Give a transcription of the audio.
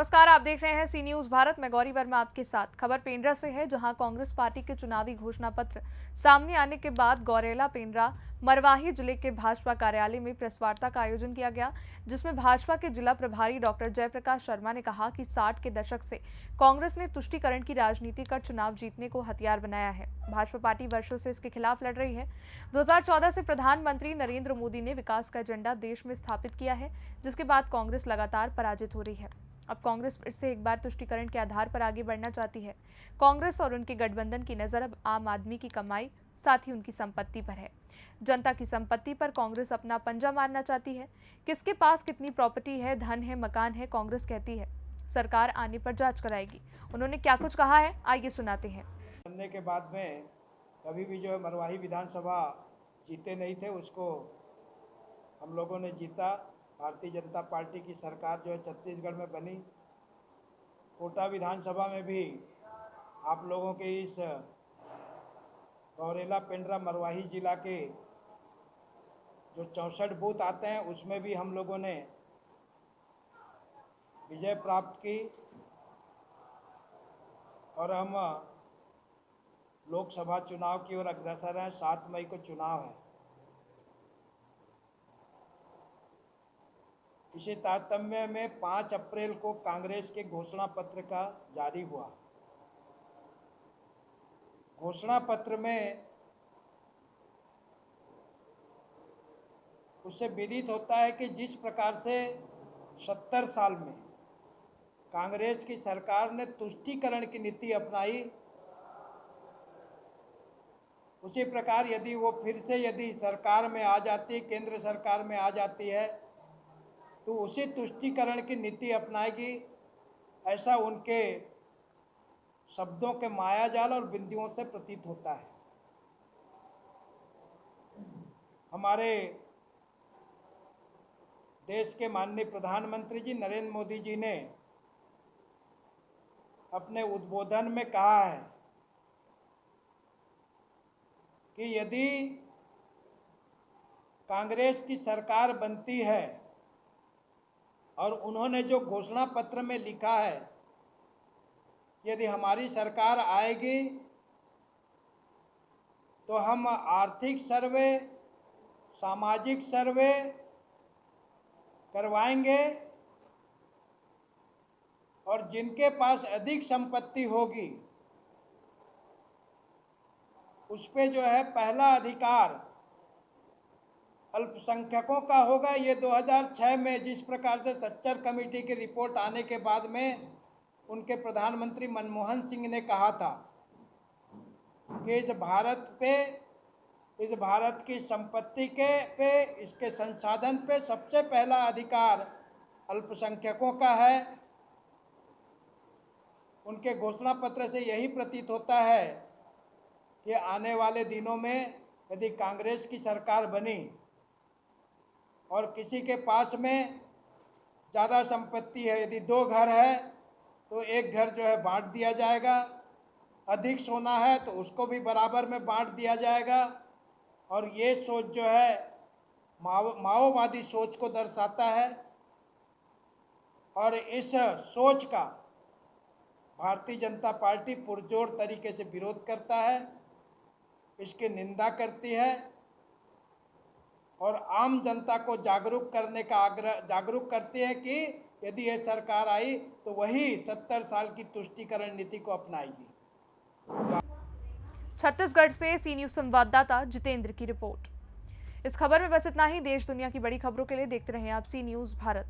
नमस्कार, आप देख रहे हैं सी न्यूज भारत। मैं गौरी वर्मा आपके साथ। खबर पेंड्रा से है, जहां कांग्रेस पार्टी के चुनावी घोषणा पत्र सामने आने के बाद गौरेला पेंड्रा मरवाही जिले के भाजपा कार्यालय में प्रेस वार्ता का आयोजन किया गया, जिसमें भाजपा के जिला प्रभारी डॉक्टर जयप्रकाश शर्मा ने कहा कि 60 के दशक से कांग्रेस ने तुष्टीकरण की राजनीति कर चुनाव जीतने को हथियार बनाया है। भाजपा पार्टी वर्षों से इसके खिलाफ लड़ रही है। 2014 से प्रधानमंत्री नरेंद्र मोदी ने विकास का एजेंडा देश में स्थापित किया है, जिसके बाद कांग्रेस लगातार पराजित हो रही है। अब कांग्रेस फिर से एक बार तुष्टीकरण के आधार पर आगे बढ़ना चाहती है। कांग्रेस और उनके गठबंधन की नजर अब आम आदमी की कमाई, साथ ही उनकी संपत्ति पर है। जनता की संपत्ति पर कांग्रेस अपना पंजा मारना चाहती है। किसके पास कितनी प्रॉपर्टी है, धन है, मकान है, कांग्रेस कहती है सरकार आने पर जांच कराएगी। उन्होंने क्या कुछ कहा है, आइए सुनाते हैं। बनने के बाद में कभी भी जो है मरवाही विधानसभा जीते नहीं थे, उसको हम लोगों ने जीता। भारतीय जनता पार्टी की सरकार जो है छत्तीसगढ़ में बनी। कोटा विधानसभा में भी आप लोगों के इस गौरेला पेंड्रा मरवाही जिला के जो 64 बूथ आते हैं, उसमें भी हम लोगों ने विजय प्राप्त की और हम लोकसभा चुनाव की ओर अग्रसर हैं। 7 मई को चुनाव है। इसी तारतम्य में 5 अप्रैल को कांग्रेस के घोषणा पत्र का जारी हुआ। घोषणा पत्र में उससे विदित होता है कि जिस प्रकार से 70 साल में कांग्रेस की सरकार ने तुष्टीकरण की नीति अपनाई, उसी प्रकार यदि वो फिर से यदि सरकार में आ जाती, केंद्र सरकार में आ जाती है, तो उसी तुष्टीकरण की नीति अपनाएगी, ऐसा उनके शब्दों के मायाजाल और बिंदुओं से प्रतीत होता है। हमारे देश के माननीय प्रधानमंत्री जी नरेंद्र मोदी जी ने अपने उद्बोधन में कहा है कि यदि कांग्रेस की सरकार बनती है, और उन्होंने जो घोषणा पत्र में लिखा है, यदि हमारी सरकार आएगी तो हम आर्थिक सर्वे, सामाजिक सर्वे करवाएंगे और जिनके पास अधिक संपत्ति होगी उस पे जो है पहला अधिकार अल्पसंख्यकों का होगा। ये 2006 में जिस प्रकार से सच्चर कमेटी की रिपोर्ट आने के बाद में उनके प्रधानमंत्री मनमोहन सिंह ने कहा था कि इस भारत की संपत्ति पे, इसके संसाधन पे सबसे पहला अधिकार अल्पसंख्यकों का है। उनके घोषणा पत्र से यही प्रतीत होता है कि आने वाले दिनों में यदि कांग्रेस की सरकार बनी और किसी के पास में ज़्यादा संपत्ति है, यदि 2 घर है तो एक घर जो है बांट दिया जाएगा, अधिक सोना है तो उसको भी बराबर में बांट दिया जाएगा। और ये सोच जो है माओवादी सोच को दर्शाता है, और इस सोच का भारतीय जनता पार्टी पुरजोर तरीके से विरोध करता है, इसकी निंदा करती है और आम जनता को जागरूक करती है कि यदि ये सरकार आई तो वही 70 साल की तुष्टीकरण नीति को अपनाएगी। छत्तीसगढ़ से सी न्यूज संवाददाता जितेंद्र की रिपोर्ट। इस खबर में बस इतना ही। देश दुनिया की बड़ी खबरों के लिए देखते रहें आप सी न्यूज भारत।